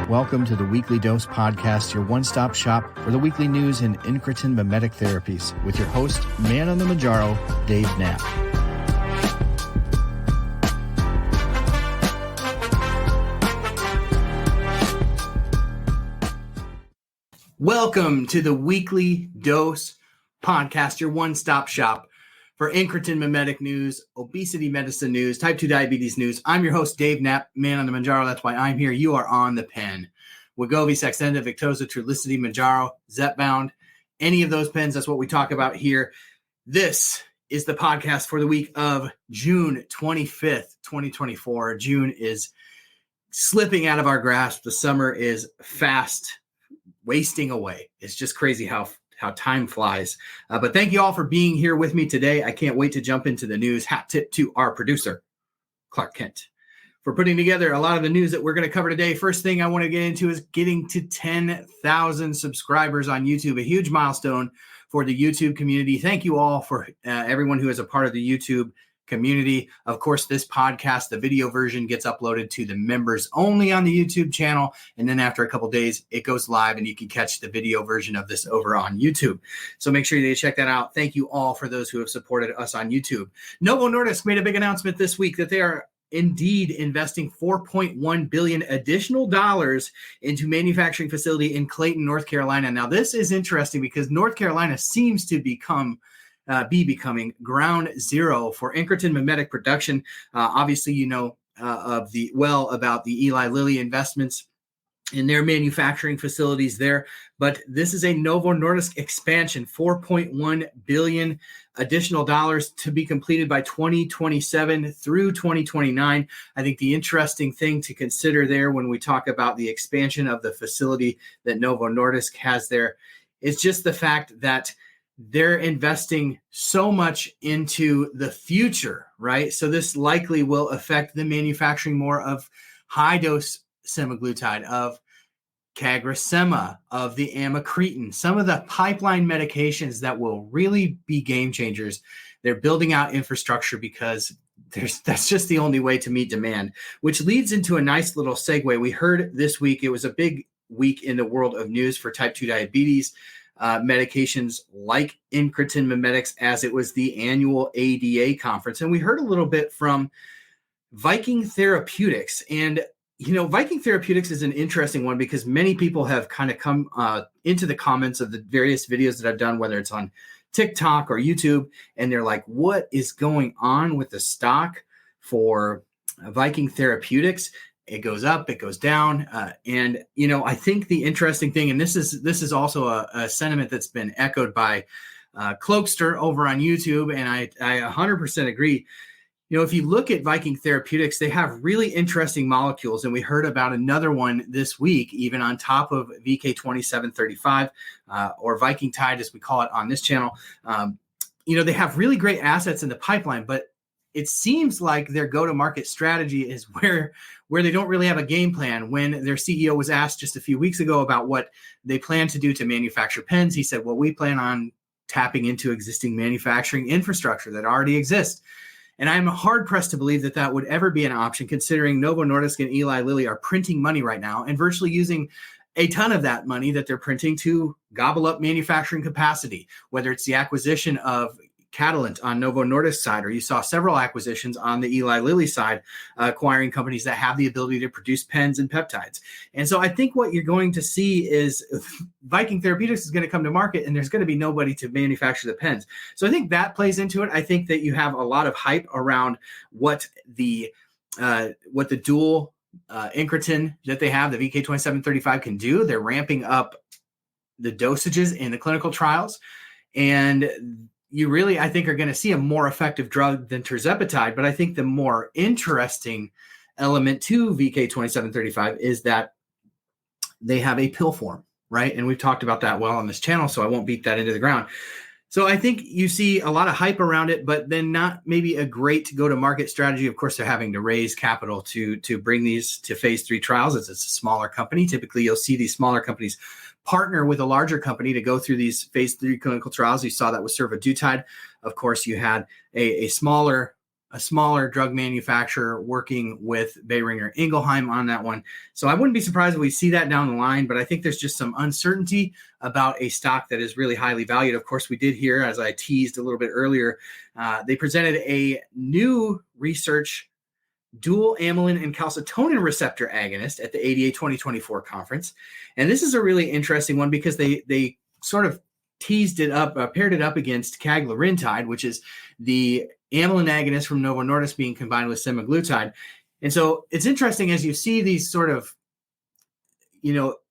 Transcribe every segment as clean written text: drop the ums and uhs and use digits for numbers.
Welcome to the Weekly Dose Podcast, your one-stop shop for the weekly news in incretin mimetic therapies, with your host, ManOnMounjaro, Dave Knapp. Welcome to the Weekly Dose Podcast, your one-stop shop for incretin mimetic news, obesity medicine news, type 2 diabetes news. I'm your host, Dave Knapp, ManOnMounjaro. That's why I'm here. You are on the pen. Wegovy, Saxenda, Victoza, Trulicity, Mounjaro, Zepbound, any of those pens, that's what we talk about here. This is the podcast for the week of June 25th, 2024. June is slipping out of our grasp. The summer is fast wasting away. It's just crazy how time flies. But thank you all for being here with me today. I can't wait to jump into the news. Hat tip to our producer, Clark Kent, for putting together a lot of the news that we're going to cover today. First thing I want to get into is getting to 10,000 subscribers on YouTube, a huge milestone for the YouTube community. Thank you all for everyone who is a part of the YouTube community. Of course, this podcast, the video version, gets uploaded to the members only on the YouTube channel. And then after a couple days, it goes live and you can catch the video version of this over on YouTube. So make sure you check that out. Thank you all for those who have supported us on YouTube. Novo Nordisk made a big announcement this week that they are indeed investing $4.1 billion additional dollars into manufacturing facility in Clayton, North Carolina. Now, this is interesting because North Carolina seems to be becoming ground zero for incretin mimetic production. Obviously, you know about the Eli Lilly investments in their manufacturing facilities there. But this is a Novo Nordisk expansion, $4.1 billion additional dollars to be completed by 2027 through 2029. I think the interesting thing to consider there when we talk about the expansion of the facility that Novo Nordisk has there is just the fact that they're investing so much into the future, right? So this likely will affect the manufacturing more of high-dose semaglutide, of CagriSema, of the amycretin, some of the pipeline medications that will really be game changers. They're building out infrastructure because that's just the only way to meet demand, which leads into a nice little segue. We heard this week, it was a big week in the world of news for type 2 diabetes. Medications like incretin mimetics, as it was the annual ADA conference. And we heard a little bit from Viking Therapeutics. And, you know, Viking Therapeutics is an interesting one because many people have kind of come into the comments of the various videos that I've done, whether it's on TikTok or YouTube, and they're like, what is going on with the stock for Viking Therapeutics? It goes up, it goes down. And, you know, I think the interesting thing, and this is also a sentiment that's been echoed by Cloakster over on YouTube, and I 100% agree. You know, if you look at Viking Therapeutics, they have really interesting molecules, and we heard about another one this week, even on top of VK2735 or Vikingtide, as we call it on this channel. You know, they have really great assets in the pipeline, but it seems like their go-to-market strategy is where they don't really have a game plan. When their CEO was asked just a few weeks ago about what they plan to do to manufacture pens, he said, well, we plan on tapping into existing manufacturing infrastructure that already exists. And I'm hard-pressed to believe that would ever be an option, considering Novo Nordisk and Eli Lilly are printing money right now and virtually using a ton of that money that they're printing to gobble up manufacturing capacity, whether it's the acquisition of Catalent on Novo Nordisk side, or you saw several acquisitions on the Eli Lilly side, acquiring companies that have the ability to produce pens and peptides. And so I think what you're going to see is Viking Therapeutics is going to come to market and there's going to be nobody to manufacture the pens. So I think that plays into it. I think that you have a lot of hype around what the dual incretin that they have, the VK2735, can do. They're ramping up the dosages in the clinical trials, and you really, I think, are going to see a more effective drug than tirzepatide. But I think the more interesting element to VK2735 is that they have a pill form, right? And we've talked about that well on this channel, so I won't beat that into the ground. So I think you see a lot of hype around it, but then not maybe a great go-to-market strategy. Of course, they're having to raise capital to bring these to phase 3 trials, as it's a smaller company. Typically, you'll see these smaller companies partner with a larger company to go through these phase 3 clinical trials. You saw that with survodutide. Of course, you had a smaller a smaller drug manufacturer working with Boehringer Ingelheim on that one. So I wouldn't be surprised if we see that down the line, but I think there's just some uncertainty about a stock that is really highly valued. Of course, we did hear, as I teased a little bit earlier, they presented a new research dual amylin and calcitonin receptor agonist at the ADA 2024 conference. And this is a really interesting one because they sort of teased it up, paired it up against cagrilintide, which is the amylin agonist from Novo Nordisk being combined with semaglutide. And so it's interesting as you see these sort of,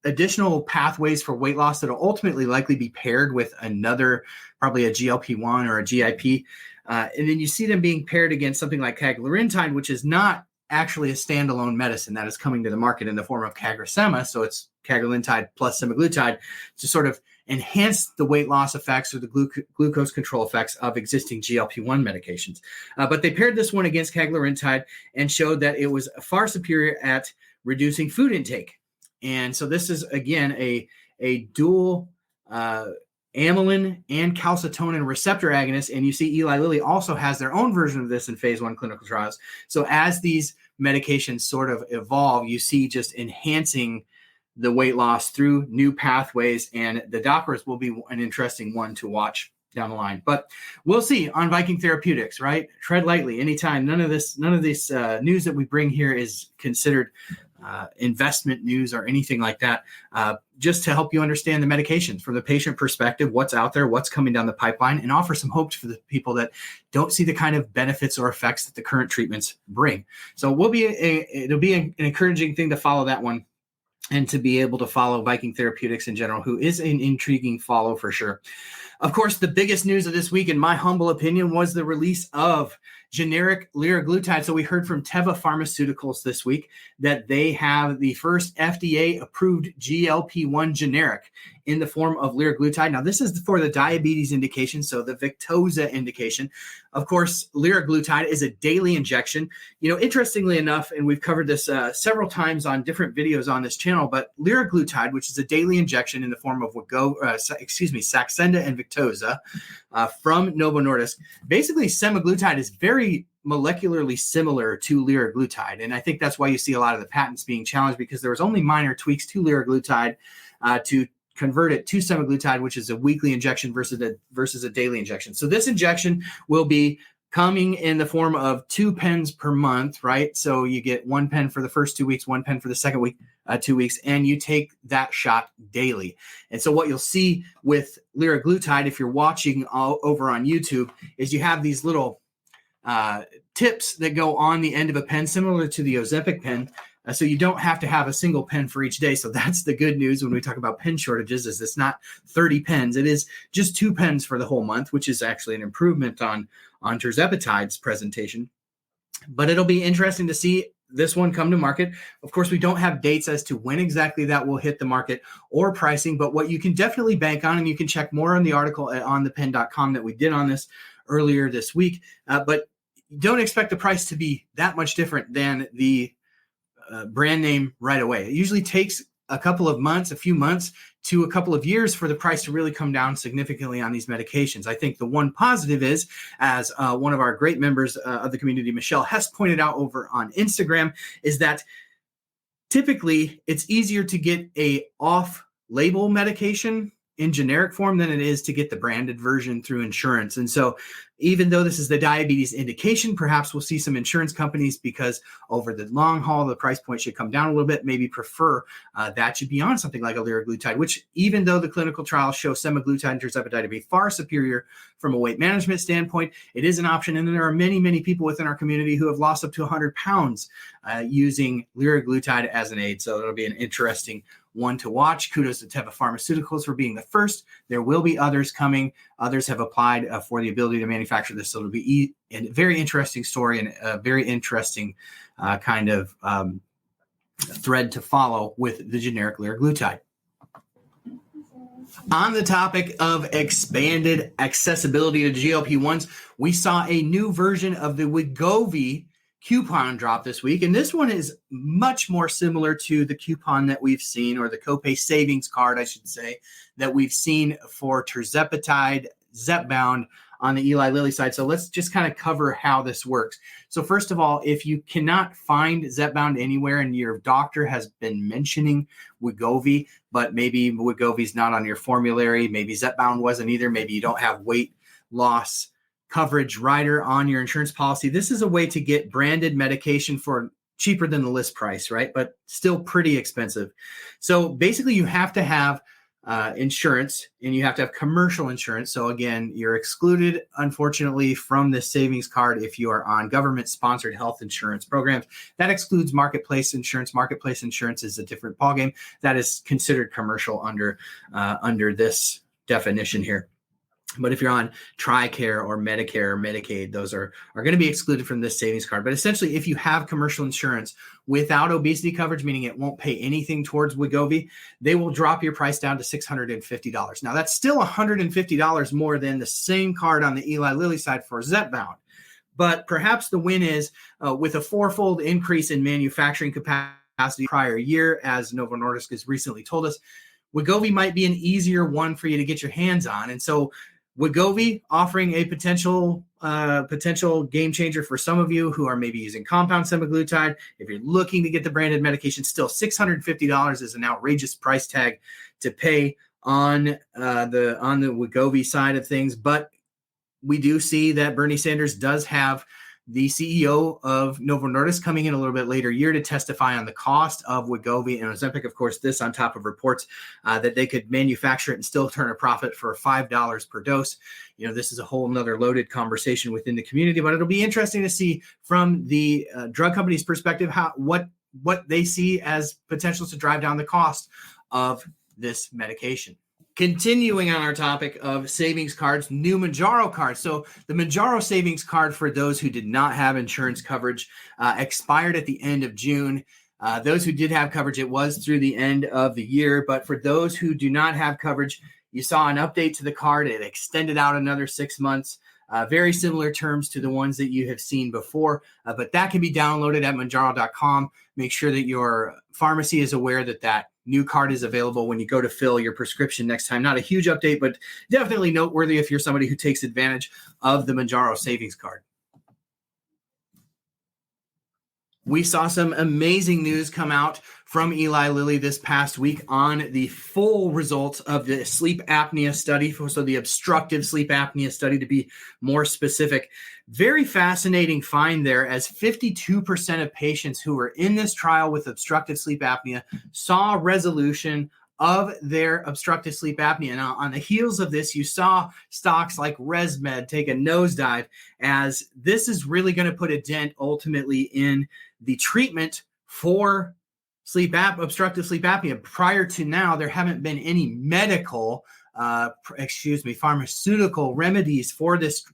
additional pathways for weight loss that will ultimately likely be paired with another, probably a GLP-1 or a GIP. And then you see them being paired against something like cagrilintide, which is not actually a standalone medicine that is coming to the market in the form of CagriSema. So it's cagrilintide plus semaglutide to sort of enhance the weight loss effects or the glucose control effects of existing GLP-1 medications. But they paired this one against cagrilintide and showed that it was far superior at reducing food intake. And so this is, again, a dual amylin and calcitonin receptor agonist. And you see Eli Lilly also has their own version of this in phase 1 clinical trials. So as these medications sort of evolve, you see just enhancing the weight loss through new pathways, and the DACRAs will be an interesting one to watch down the line. But we'll see on Viking Therapeutics, right? Tread lightly anytime. None of this news that we bring here is considered investment news or anything like that. Just to help you understand the medications from the patient perspective, what's out there, what's coming down the pipeline, and offer some hope for the people that don't see the kind of benefits or effects that the current treatments bring. So it'll be an encouraging thing to follow that one, and to be able to follow Viking Therapeutics in general, who is an intriguing follow for sure. Of course, the biggest news of this week, in my humble opinion, was the release of generic liraglutide. So we heard from Teva Pharmaceuticals this week that they have the first FDA-approved GLP-1 generic in the form of liraglutide. Now, this is for the diabetes indication, so the Victoza indication. Of course, liraglutide is a daily injection. Interestingly enough, and we've covered this several times on different videos on this channel, but liraglutide, which is a daily injection in the form of Saxenda and Victoza from Novo Nordisk. Basically, semaglutide is very molecularly similar to liraglutide, and I think that's why you see a lot of the patents being challenged, because there was only minor tweaks to liraglutide to convert it to semaglutide, which is a weekly injection versus a daily injection. So this injection will be coming in the form of 2 pens per month, right? So you get 1 pen for the first 2 weeks, 1 pen for the second week, 2 weeks, and you take that shot daily. And so what you'll see with liraglutide, if you're watching over on YouTube, is you have these little tips that go on the end of a pen, similar to the Ozempic pen. So you don't have to have a single pen for each day. So that's the good news when we talk about pen shortages, is it's not 30 pens. It is just 2 pens for the whole month, which is actually an improvement on tirzepatide's presentation. But it'll be interesting to see this one come to market. Of course, we don't have dates as to when exactly that will hit the market or pricing, but what you can definitely bank on, and you can check more on the article at onthepen.com that we did on this earlier this week, but don't expect the price to be that much different than the brand name right away. It usually takes a few months to a couple of years for the price to really come down significantly on these medications. I think the one positive is, as one of our great members of the community, Michelle Hess, pointed out over on Instagram, is that typically it's easier to get a off-label medication in generic form than it is to get the branded version through insurance. And so even though this is the diabetes indication, perhaps we'll see some insurance companies, because over the long haul, the price point should come down a little bit, maybe prefer that should be on something like a liraglutide, which, even though the clinical trials show semaglutide and tirzepatide to be far superior from a weight management standpoint, it is an option. And there are many, many people within our community who have lost up to 100 pounds using liraglutide as an aid. So it'll be an interesting one to watch. Kudos to Teva Pharmaceuticals for being the first. There will be others coming. Others have applied for the ability to manufacture this. So it'll be a very interesting story and a very interesting kind of thread to follow with the generic liraglutide. On the topic of expanded accessibility to GLP-1s, we saw a new version of the Wegovy coupon drop this week. And this one is much more similar to the coupon that we've seen, or the copay savings card, I should say, that we've seen for tirzepatide, Zepbound on the Eli Lilly side. So let's just kind of cover how this works. So first of all, if you cannot find Zepbound anywhere and your doctor has been mentioning Wegovy, but maybe Wegovy's not on your formulary, maybe Zepbound wasn't either, maybe you don't have weight loss coverage rider on your insurance policy, this is a way to get branded medication for cheaper than the list price, right? But still pretty expensive. So basically you have to have insurance, and you have to have commercial insurance. So again, you're excluded, unfortunately, from this savings card if you are on government-sponsored health insurance programs. That excludes marketplace insurance. Marketplace insurance is a different ballgame. That is considered commercial under this definition here. But if you're on TRICARE or Medicare or Medicaid, those are going to be excluded from this savings card. But essentially, if you have commercial insurance without obesity coverage, meaning it won't pay anything towards Wegovy, they will drop your price down to $650. Now, that's still $150 more than the same card on the Eli Lilly side for Zepbound. But perhaps the win is with a fourfold increase in manufacturing capacity prior year, as Novo Nordisk has recently told us, Wegovy might be an easier one for you to get your hands on. And so Wegovy offering a potential game changer for some of you who are maybe using compound semaglutide. If you're looking to get the branded medication, still $650 is an outrageous price tag to pay on the Wegovy side of things. But we do see that Bernie Sanders does have the CEO of Novo Nordisk coming in a little bit later year to testify on the cost of Wegovy and Ozempic. Of course, this on top of reports that they could manufacture it and still turn a profit for $5 per dose. You know, this is a whole nother loaded conversation within the community, but it'll be interesting to see from the drug company's perspective what they see as potential to drive down the cost of this medication. Continuing on our topic of savings cards, new Mounjaro cards. So the Mounjaro savings card, for those who did not have insurance coverage, expired at the end of June. Those who did have coverage, it was through the end of the year. But for those who do not have coverage, you saw an update to the card. It extended out another 6 months. Very similar terms to the ones that you have seen before, but that can be downloaded at Mounjaro.com. Make sure that your pharmacy is aware that that new card is available when you go to fill your prescription next time. Not a huge update, but definitely noteworthy if you're somebody who takes advantage of the Mounjaro savings card. We saw some amazing news come out from Eli Lilly this past week on the full results of the sleep apnea study. So the obstructive sleep apnea study, to be more specific. Very fascinating find there, as 52% of patients who were in this trial with obstructive sleep apnea saw resolution of their obstructive sleep apnea. Now, on the heels of this, you saw stocks like ResMed take a nosedive, as this is really going to put a dent ultimately in the treatment for obstructive sleep apnea. Prior to now, there haven't been any pharmaceutical remedies for this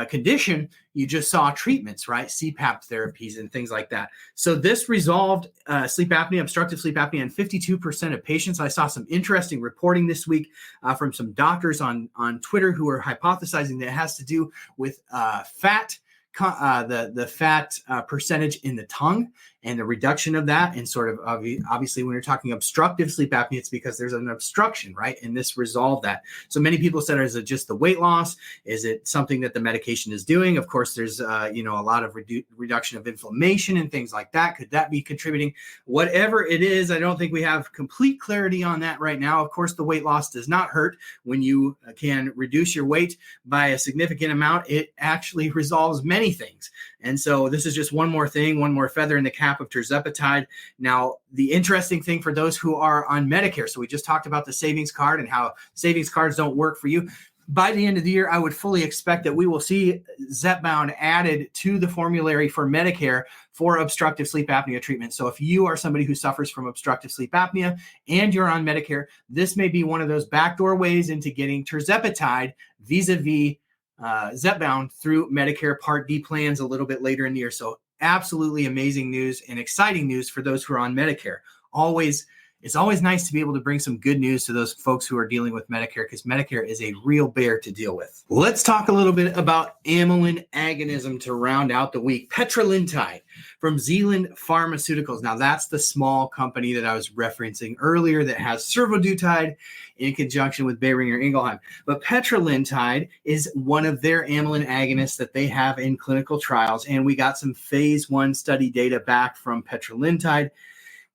condition. You just saw treatments, right? CPAP therapies and things like that. So this resolved obstructive sleep apnea in 52% of patients. I saw some interesting reporting this week from some doctors on Twitter who are hypothesizing that it has to do with fat, the fat percentage in the tongue and the reduction of that. And sort of obviously when you're talking obstructive sleep apnea, it's because there's an obstruction, right? And this resolved that. So many people said, is it just the weight loss? Is it something that the medication is doing? Of course, there's a lot of reduction of inflammation and things like that. Could that be contributing? Whatever it is, I don't think we have complete clarity on that right now. Of course, the weight loss does not hurt. When you can reduce your weight by a significant amount, it actually resolves many things. And so this is just one more thing, one more feather in the cap of tirzepatide. Now, the interesting thing for those who are on Medicare, so we just talked about the savings card and how savings cards don't work for you. By the end of the year, I would fully expect that we will see Zepbound added to the formulary for Medicare for obstructive sleep apnea treatment. So if you are somebody who suffers from obstructive sleep apnea and you're on Medicare, this may be one of those backdoor ways into getting tirzepatide vis-a-vis Zepbound through Medicare Part D plans a little bit later in the year. So absolutely amazing news and exciting news for those who are on Medicare. Always it's always nice to be able to bring some good news to those folks who are dealing with Medicare, because Medicare is a real bear to deal with. Let's talk a little bit about amylin agonism to round out the week. Petrelintide from Zealand Pharmaceuticals. Now, that's the small company that I was referencing earlier that has survodutide in conjunction with Boehringer Ingelheim. But Petrelintide is one of their amylin agonists that they have in clinical trials. And we got some phase 1 study data back from Petrelintide,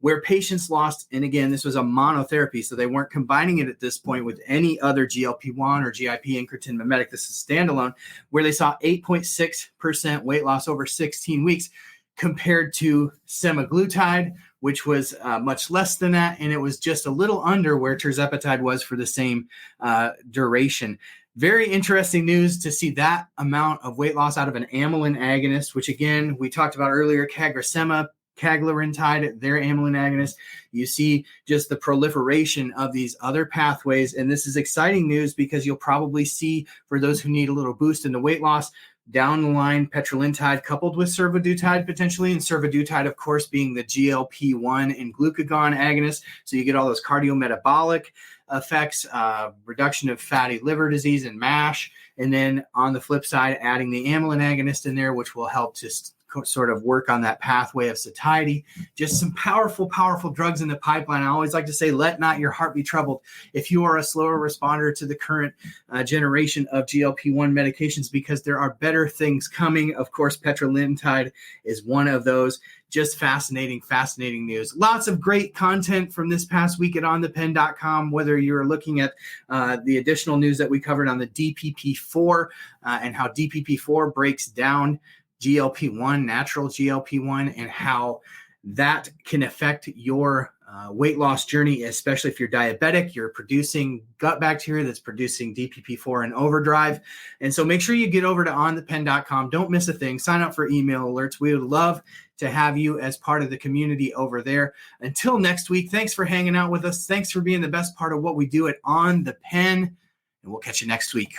where patients lost, and again, this was a monotherapy, so they weren't combining it at this point with any other GLP-1 or GIP incretin mimetic. This is standalone, where they saw 8.6% weight loss over 16 weeks compared to semaglutide, which was much less than that, and it was just a little under where tirzepatide was for the same duration. Very interesting news to see that amount of weight loss out of an amylin agonist, which again, we talked about earlier, cagrilintide, their amylin agonist. You see just the proliferation of these other pathways. And this is exciting news because you'll probably see, for those who need a little boost in the weight loss, down the line, Petrelintide coupled with survodutide potentially, and survodutide, of course, being the GLP-1 and glucagon agonist. So you get all those cardiometabolic effects, reduction of fatty liver disease and MASH. And then on the flip side, adding the amylin agonist in there, which will help to sort of work on that pathway of satiety. Just some powerful, powerful drugs in the pipeline. I always like to say, let not your heart be troubled if you are a slower responder to the current generation of GLP-1 medications, because there are better things coming. Of course, Petrelintide is one of those. Just fascinating, fascinating news. Lots of great content from this past week at OnThePen.com, whether you're looking at the additional news that we covered on the DPP-4 and how DPP-4 breaks down GLP-1, natural GLP-1, and how that can affect your weight loss journey, especially if you're diabetic, you're producing gut bacteria that's producing DPP-4 in overdrive. And so make sure you get over to OnThePen.com. Don't miss a thing. Sign up for email alerts. We would love to have you as part of the community over there. Until next week, thanks for hanging out with us. Thanks for being the best part of what we do at On The Pen, and we'll catch you next week.